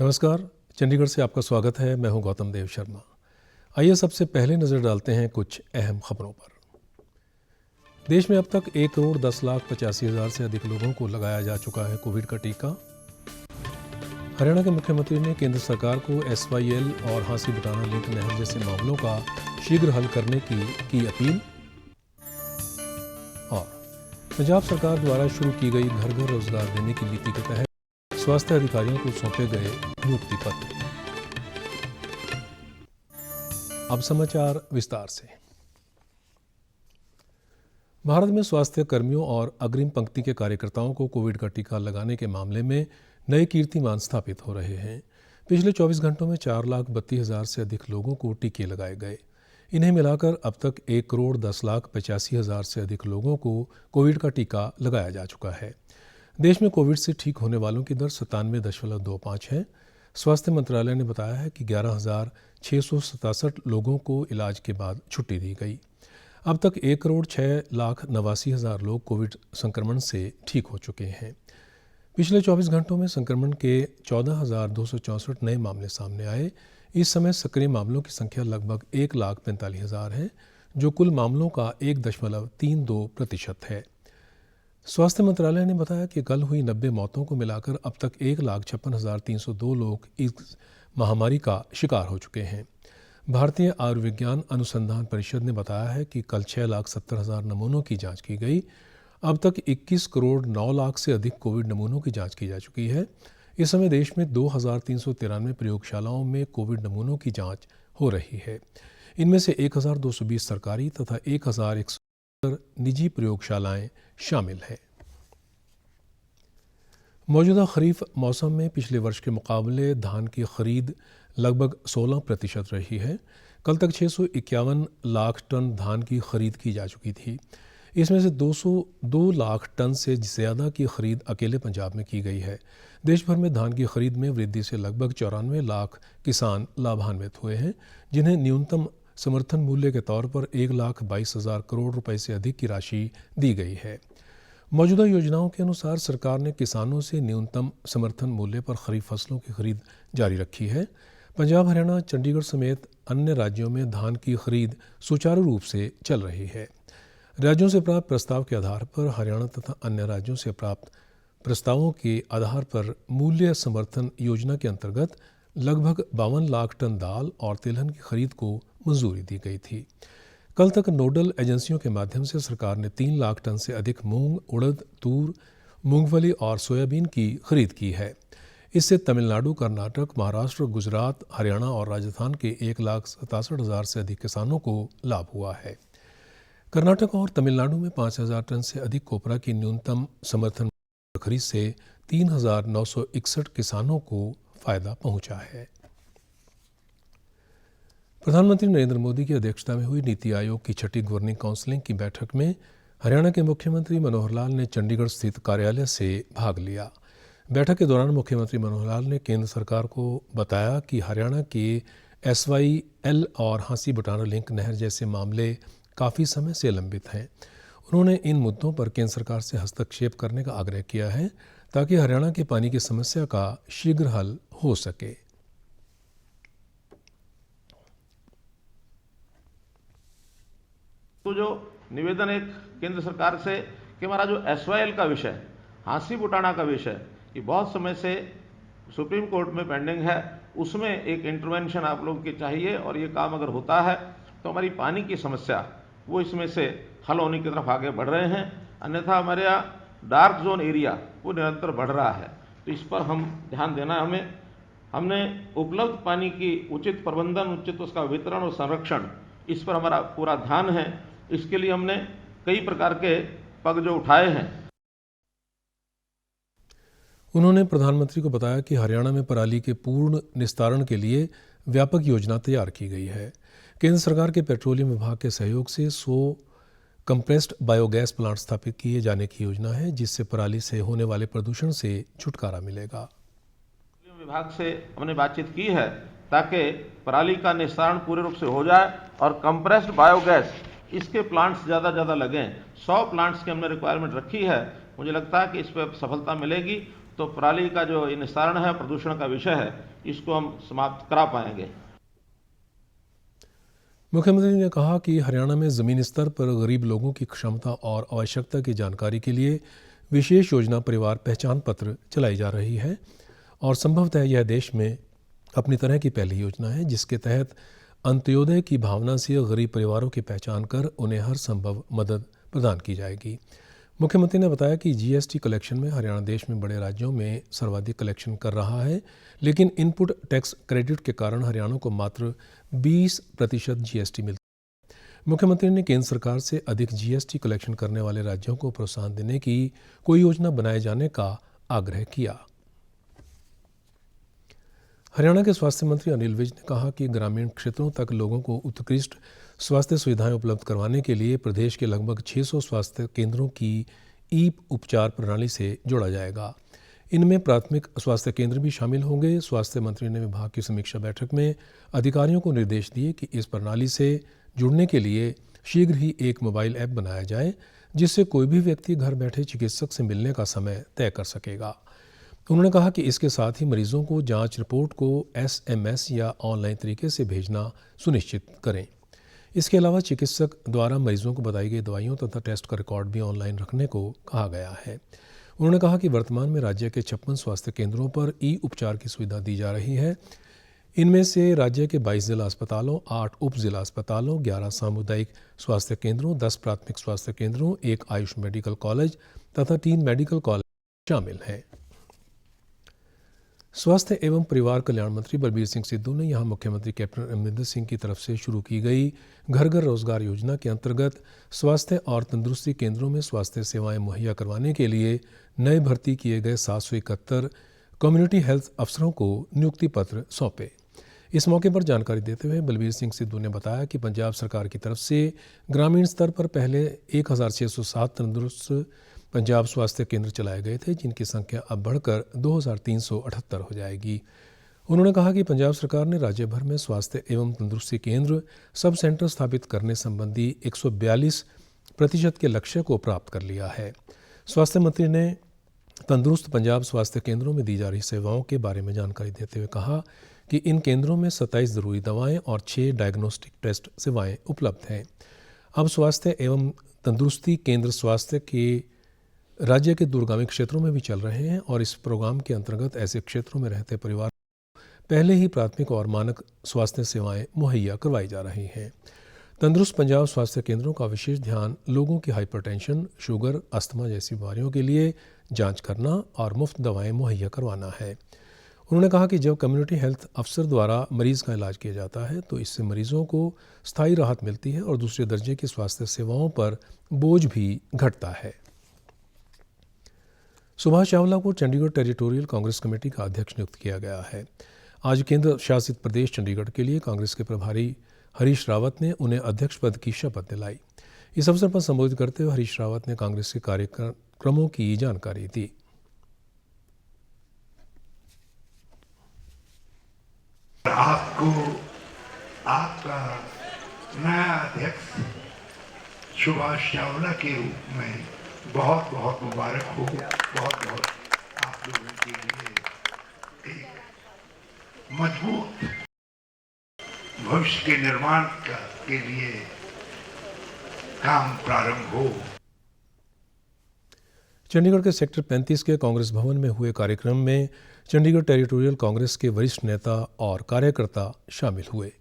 नमस्कार, चंडीगढ़ से आपका स्वागत है। मैं हूं गौतम देव शर्मा। आइए सबसे पहले नज़र डालते हैं कुछ अहम खबरों पर। देश में अब तक 1,10,85,000 से अधिक लोगों को लगाया जा चुका है कोविड का टीका। हरियाणा के मुख्यमंत्री ने केंद्र सरकार को SYL और हांसी बुटाना लिंक नहर जैसे मामलों का शीघ्र हल करने की अपील। और पंजाब सरकार द्वारा शुरू की गई घर घर रोजगार देने की नीति के तहत स्वास्थ्य अधिकारियों को सौंपे गए नियुक्ति पत्र। अब समाचार विस्तार से। भारत में स्वास्थ्य कर्मियों और अग्रिम पंक्ति के कार्यकर्ताओं को कोविड का टीका लगाने के मामले में नए कीर्तिमान स्थापित हो रहे हैं। पिछले 24 घंटों में 4,32,000 से अधिक लोगों को टीके लगाए गए। इन्हें मिलाकर अब तक 1,10,85,000 से अधिक लोगों को कोविड का टीका लगाया जा चुका है। देश में कोविड से ठीक होने वालों की दर 97.25 है। स्वास्थ्य मंत्रालय ने बताया है कि 11,667 लोगों को इलाज के बाद छुट्टी दी गई। अब तक 1,06,89,000 लोग कोविड संक्रमण से ठीक हो चुके हैं। पिछले 24 घंटों में संक्रमण के 14,264 नए मामले सामने आए। इस समय सक्रिय मामलों की संख्या लगभग 1,45,000 है, जो कुल मामलों का 1.32% है। स्वास्थ्य मंत्रालय ने बताया कि कल हुई 90 मौतों को मिलाकर अब तक 1,56,302 लोग इस महामारी का शिकार हो चुके हैं। भारतीय आयुर्विज्ञान अनुसंधान परिषद ने बताया है कि कल 6,70,000 नमूनों की जांच की गई। अब तक 21 करोड़ 9 लाख से अधिक कोविड नमूनों की जांच की जा चुकी है। इस समय देश में 2,393 प्रयोगशालाओं में कोविड नमूनों की जांच हो रही है। इनमें से 1,220 सरकारी तथा 1,100 निजी प्रयोगशालाएं शामिल हैं। मौजूदा खरीफ मौसम में पिछले वर्ष के मुकाबले धान की खरीद लगभग 16% रही है। कल तक 651 लाख टन धान की खरीद की जा चुकी थी। इसमें से 202 लाख टन से ज़्यादा की खरीद अकेले पंजाब में की गई है। देश भर में धान की खरीद में वृद्धि से लगभग 94 लाख किसान लाभान्वित हुए हैं, जिन्हें न्यूनतम समर्थन मूल्य के तौर पर 1,22,000 करोड़ रुपए से अधिक की राशि दी गई है। मौजूदा योजनाओं के अनुसार सरकार ने किसानों से न्यूनतम समर्थन मूल्य पर खरीफ फसलों की खरीद जारी रखी है। पंजाब, हरियाणा, चंडीगढ़ समेत अन्य राज्यों में धान की खरीद सुचारू रूप से चल रही है। राज्यों से प्राप्त प्रस्ताव के आधार पर हरियाणा तथा अन्य राज्यों से प्राप्त प्रस्तावों के आधार पर मूल्य समर्थन योजना के अंतर्गत लगभग 52 लाख टन दाल और तिलहन की खरीद को मंजूरी दी गई थी। कल तक नोडल एजेंसियों के माध्यम से सरकार ने 3 लाख टन से अधिक मूंग, उड़द, तूर, मूंगफली और सोयाबीन की खरीद की है। इससे तमिलनाडु, कर्नाटक, महाराष्ट्र, गुजरात, हरियाणा और राजस्थान के 1,67,000 से अधिक किसानों को लाभ हुआ है। कर्नाटक और तमिलनाडु में 5,000 टन से अधिक कोपरा की न्यूनतम समर्थन खरीद से 3,961 किसानों को फायदा पहुंचा है। प्रधानमंत्री नरेंद्र मोदी की अध्यक्षता में हुई नीति आयोग की छठी गवर्निंग काउंसिल की बैठक में हरियाणा के मुख्यमंत्री मनोहर लाल ने चंडीगढ़ स्थित कार्यालय से भाग लिया। बैठक के दौरान मुख्यमंत्री मनोहर लाल ने केंद्र सरकार को बताया कि हरियाणा के SYL और हांसी बुटाना लिंक नहर जैसे मामले काफ़ी समय से लंबित हैं। उन्होंने इन मुद्दों पर केंद्र सरकार से हस्तक्षेप करने का आग्रह किया है ताकि हरियाणा की पानी की समस्या का शीघ्र हल हो सके। तो जो निवेदन है केंद्र सरकार से कि हमारा जो SYL का विषय, हांसी बुटाना का विषय, ये बहुत समय से सुप्रीम कोर्ट में पेंडिंग है, उसमें एक इंटरवेंशन आप लोगों की चाहिए और ये काम अगर होता है तो हमारी पानी की समस्या वो इसमें से हल होने की तरफ आगे बढ़ रहे हैं। अन्यथा हमारे यहाँ डार्क जोन एरिया वो निरंतर बढ़ रहा है, तो इस पर हम ध्यान देना है। हमने उपलब्ध पानी की उचित प्रबंधन, उचित उसका वितरण और संरक्षण, इस पर हमारा पूरा ध्यान है। इसके लिए हमने कई प्रकार के पग जो उठाए हैं। उन्होंने प्रधानमंत्री को बताया कि हरियाणा में पराली के पूर्ण निस्तारण के लिए व्यापक योजना तैयार की गई है। केंद्र सरकार के पेट्रोलियम विभाग के सहयोग से 100 कंप्रेस्ड बायोगैस प्लांट स्थापित किए जाने की योजना है, जिससे पराली से होने वाले प्रदूषण से छुटकारा मिलेगा। विभाग से हमने बातचीत की है ताकि पराली का निस्तारण पूरे रूप से हो जाए और कंप्रेस्ड बायोगैस इसके प्लांट्स ज़्यादा लगें। 100 प्लांट्स की हमने रिक्वायरमेंट रखी है। मुझे लगता है कि इस पर सफलता मिलेगी तो पराली का जो ये निस्तारण है, प्रदूषण का विषय है, इसको हम समाप्त करा पाएंगे। मुख्यमंत्री ने कहा कि हरियाणा में ज़मीनी स्तर पर गरीब लोगों की क्षमता और आवश्यकता की जानकारी के लिए विशेष योजना परिवार पहचान पत्र चलाई जा रही है और संभवतः यह देश में अपनी तरह की पहली योजना है जिसके तहत अंत्योदय की भावना से गरीब परिवारों की पहचान कर उन्हें हर संभव मदद प्रदान की जाएगी। मुख्यमंत्री ने बताया कि जीएसटी कलेक्शन में हरियाणा देश में बड़े राज्यों में सर्वाधिक कलेक्शन कर रहा है, लेकिन इनपुट टैक्स क्रेडिट के कारण हरियाणा को मात्र 20% जीएसटी मिलता है। मुख्यमंत्री ने केंद्र सरकार से अधिक जीएसटी कलेक्शन करने वाले राज्यों को प्रोत्साहन देने की कोई योजना बनाए जाने का आग्रह किया। हरियाणा के स्वास्थ्य मंत्री अनिल विज ने कहा कि ग्रामीण क्षेत्रों तक लोगों को उत्कृष्ट स्वास्थ्य सुविधाएं उपलब्ध करवाने के लिए प्रदेश के लगभग 600 स्वास्थ्य केंद्रों की ई उपचार प्रणाली से जोड़ा जाएगा। इनमें प्राथमिक स्वास्थ्य केंद्र भी शामिल होंगे। स्वास्थ्य मंत्री ने विभाग की समीक्षा बैठक में अधिकारियों को निर्देश दिए कि इस प्रणाली से जुड़ने के लिए शीघ्र ही एक मोबाइल ऐप बनाया जाए जिससे कोई भी व्यक्ति घर बैठे चिकित्सक से मिलने का समय तय कर सकेगा। उन्होंने कहा कि इसके साथ ही मरीजों को जांच रिपोर्ट को एसएमएस या ऑनलाइन तरीके से भेजना सुनिश्चित करें। इसके अलावा चिकित्सक द्वारा मरीजों को बताई गई दवाइयों तथा टेस्ट का रिकॉर्ड भी ऑनलाइन रखने को कहा गया है। उन्होंने कहा कि वर्तमान में राज्य के 56 स्वास्थ्य केंद्रों पर ई उपचार की सुविधा दी जा रही है। इनमें से राज्य के 22 जिला अस्पतालों, 8 उप जिला अस्पतालों, 11 सामुदायिक स्वास्थ्य केंद्रों, 10 प्राथमिक स्वास्थ्य केंद्रों, 1 आयुष मेडिकल कॉलेज तथा 3 मेडिकल कॉलेज शामिल हैं। स्वास्थ्य एवं परिवार कल्याण मंत्री बलबीर सिंह सिद्धू ने यहां मुख्यमंत्री कैप्टन अमरिंदर सिंह की तरफ से शुरू की गई घर घर रोजगार योजना के अंतर्गत स्वास्थ्य और तंदुरुस्ती केंद्रों में स्वास्थ्य सेवाएं मुहैया करवाने के लिए नए भर्ती किए गए 771 कम्युनिटी हेल्थ अफसरों को नियुक्ति पत्र सौंपे। इस मौके पर जानकारी देते हुए बलबीर सिंह सिद्धू ने बताया कि पंजाब सरकार की तरफ से ग्रामीण स्तर पर पहले 1607 तंदुरुस्त पंजाब स्वास्थ्य केंद्र चलाए गए थे, जिनकी संख्या अब बढ़कर 2378 हो जाएगी। उन्होंने कहा कि पंजाब सरकार ने राज्य भर में स्वास्थ्य एवं तंदुरुस्ती केंद्र सब सेंटर स्थापित करने संबंधी 142% के लक्ष्य को प्राप्त कर लिया है। स्वास्थ्य मंत्री ने तंदुरुस्त पंजाब स्वास्थ्य केंद्रों में दी जा रही सेवाओं के बारे में जानकारी देते हुए कहा कि इन केंद्रों में 27 ज़रूरी दवाएं और 6 डायग्नोस्टिक टेस्ट सेवाएं उपलब्ध हैं। अब स्वास्थ्य एवं तंदुरुस्ती केंद्र स्वास्थ्य के राज्य के दूरगामी क्षेत्रों में भी चल रहे हैं और इस प्रोग्राम के अंतर्गत ऐसे क्षेत्रों में रहते परिवार पहले ही प्राथमिक और मानक स्वास्थ्य सेवाएं मुहैया करवाई जा रही हैं। तंदुरुस्त पंजाब स्वास्थ्य केंद्रों का विशेष ध्यान लोगों की हाइपरटेंशन, शुगर, अस्थमा जैसी बीमारियों के लिए जांच करना और मुफ्त दवाएं मुहैया करवाना है। उन्होंने कहा कि जब कम्युनिटी हेल्थ अफसर द्वारा मरीज का इलाज किया जाता है तो इससे मरीजों को स्थायी राहत मिलती है और दूसरे दर्जे की स्वास्थ्य सेवाओं पर बोझ भी घटता है। सुभाष चावला को चंडीगढ़ टेरिटोरियल कांग्रेस कमेटी का अध्यक्ष नियुक्त किया गया है। आज केंद्र शासित प्रदेश चंडीगढ़ के लिए कांग्रेस के प्रभारी हरीश रावत ने उन्हें अध्यक्ष पद की शपथ दिलाई। इस अवसर पर संबोधित करते हुए हरीश रावत ने कांग्रेस के कार्यक्रमों की जानकारी दी। आपको आपका नया अध्यक्ष सुभाष चावला के रूप में बहुत बहुत मुबारक हो। बहुत बहुत आप लोगों के लिए एक मजबूत भविष्य के निर्माण के लिए काम प्रारंभ हो। चंडीगढ़ के सेक्टर 35 के कांग्रेस भवन में हुए कार्यक्रम में चंडीगढ़ टेरिटोरियल कांग्रेस के वरिष्ठ नेता और कार्यकर्ता शामिल हुए।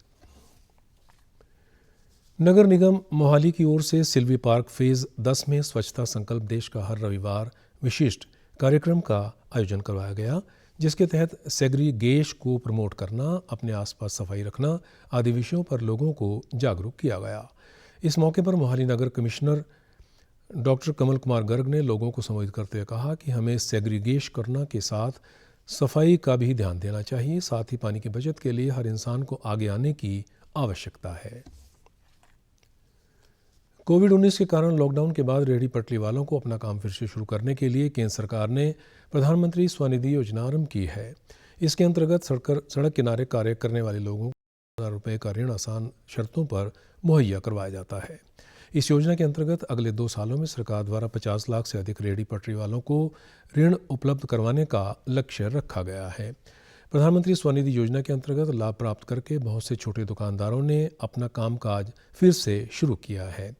नगर निगम मोहाली की ओर से सिल्वी पार्क फेज 10 में स्वच्छता संकल्प देश का हर रविवार विशिष्ट कार्यक्रम का आयोजन करवाया गया, जिसके तहत सेग्रीगेशन को प्रमोट करना, अपने आसपास सफाई रखना आदि विषयों पर लोगों को जागरूक किया गया। इस मौके पर मोहाली नगर कमिश्नर डॉक्टर कमल कुमार गर्ग ने लोगों को संबोधित करते हुए कहा कि हमें सेग्रीगेशन करना के साथ सफाई का भी ध्यान देना चाहिए। साथ ही पानी की बचत के लिए हर इंसान को आगे आने की आवश्यकता है। कोविड-19 के कारण लॉकडाउन के बाद रेहड़ी पटरी वालों को अपना काम फिर से शुरू करने के लिए केंद्र सरकार ने प्रधानमंत्री स्वनिधि योजना आरंभ की है। इसके अंतर्गत सड़क किनारे कार्य करने वाले लोगों को ₹1000 का ऋण आसान शर्तों पर मुहैया करवाया जाता है। इस योजना के अंतर्गत अगले 2 सालों में सरकार द्वारा 50 लाख से अधिक रेहड़ी पटरी वालों को ऋण उपलब्ध करवाने का लक्ष्य रखा गया है। प्रधानमंत्री स्वनिधि योजना के अंतर्गत लाभ प्राप्त करके बहुत से छोटे दुकानदारों ने अपना कामकाज फिर से शुरू किया है।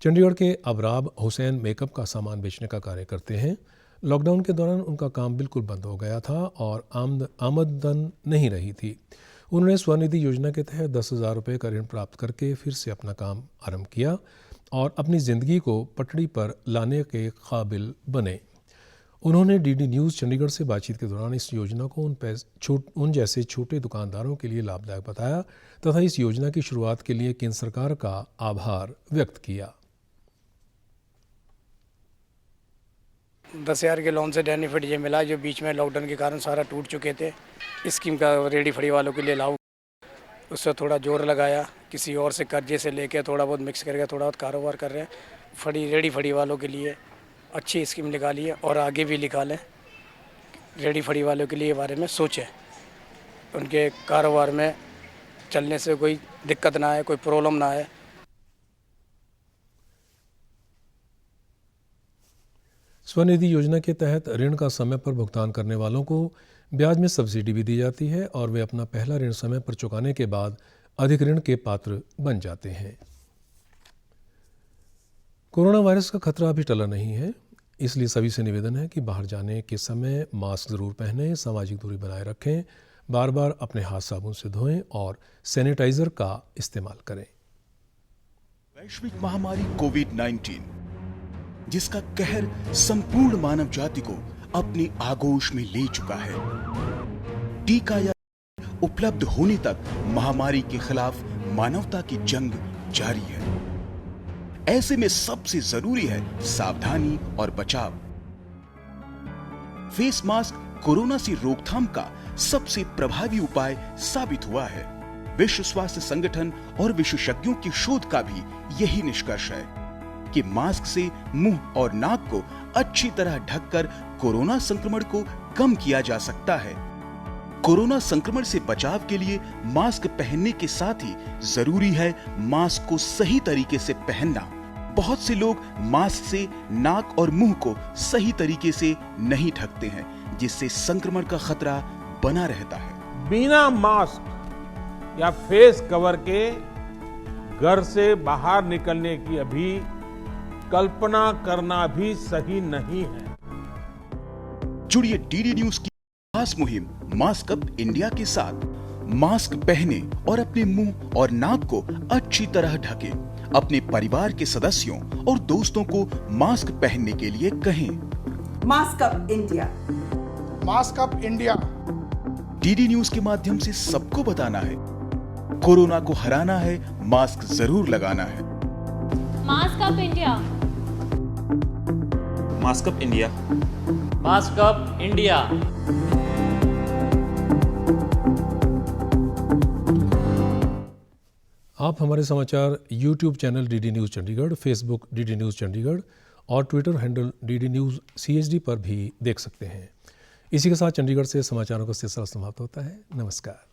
चंडीगढ़ के अबराब हुसैन मेकअप का सामान बेचने का कार्य करते हैं। लॉकडाउन के दौरान उनका काम बिल्कुल बंद हो गया था और आमदन नहीं रही थी। उन्होंने स्वनिधि योजना के तहत 10,000 रुपये का ऋण प्राप्त करके फिर से अपना काम आरंभ किया और अपनी ज़िंदगी को पटड़ी पर लाने के काबिल बने। उन्होंने डीडी न्यूज़ चंडीगढ़ से बातचीत के दौरान इस योजना को उन जैसे छोटे दुकानदारों के लिए लाभदायक बताया तथा इस योजना की शुरुआत के लिए केंद्र सरकार का आभार व्यक्त किया। 10,000 के लोन से बेनिफिट ये मिला जो बीच में लॉकडाउन के कारण सारा टूट चुके थे। स्कीम का रेडी फड़ी वालों के लिए लाभ, उससे थोड़ा जोर लगाया, किसी और से कर्जे से लेके थोड़ा बहुत मिक्स करके थोड़ा बहुत कारोबार कर रहे हैं। रेडी फड़ी वालों के लिए अच्छी स्कीम निकाली है और आगे भी निकालें। रेडी फड़ी वालों के लिए बारे में सोचें, उनके कारोबार में चलने से कोई दिक्कत ना आए, कोई प्रॉब्लम ना आए। स्वनिधि योजना के तहत ऋण का समय पर भुगतान करने वालों को ब्याज में सब्सिडी भी दी जाती है और वे अपना पहला ऋण समय पर चुकाने के बाद अधिक ऋण के पात्र बन जाते हैं। कोरोना वायरस का खतरा अभी टला नहीं है, इसलिए सभी से निवेदन है कि बाहर जाने के समय मास्क जरूर पहनें, सामाजिक दूरी बनाए रखें, बार बार अपने हाथ साबुन से धोएं और सैनिटाइजर का इस्तेमाल करें। वैश्विक महामारी कोविड-19 जिसका कहर संपूर्ण मानव जाति को अपनी आगोश में ले चुका है, टीका या उपलब्ध होने तक महामारी के खिलाफ मानवता की जंग जारी है। ऐसे में सबसे जरूरी है सावधानी और बचाव। फेस मास्क कोरोना से रोकथाम का सबसे प्रभावी उपाय साबित हुआ है। विश्व स्वास्थ्य संगठन और विशेषज्ञों की शोध का भी यही निष्कर्ष है कि मास्क से मुंह और नाक को अच्छी तरह ढककर कोरोना संक्रमण को कम किया जा सकता है। कोरोना संक्रमण से बचाव के लिए मास्क पहनने के साथ ही जरूरी है मास्क को सही तरीके से पहनना। बहुत से लोग मास्क से नाक और मुंह को सही तरीके से नहीं ढकते हैं, जिससे संक्रमण का खतरा बना रहता है। बिना मास्क या फेस कवर के घर से बाहर निकलने की अभी कल्पना करना भी सही नहीं है। जुड़िए डीडी न्यूज की खास मुहिम मास्क अप इंडिया के साथ। मास्क पहने और अपने मुंह और नाक को अच्छी तरह ढकें। अपने परिवार के सदस्यों और दोस्तों को मास्क पहनने के लिए कहें। Mask up India, mask up India. DD news के माध्यम से सबको बताना है, कोरोना को हराना है, मास्क जरूर लगाना है। Mask up India, mask up India, mask up India. आप हमारे समाचार YouTube channel DD news Chandigarh, Facebook DD news Chandigarh और Twitter handle DD news CHD पर भी देख सकते हैं। इसी के साथ चंडीगढ़ से समाचारों का सिलसिला समाप्त होता है। नमस्कार।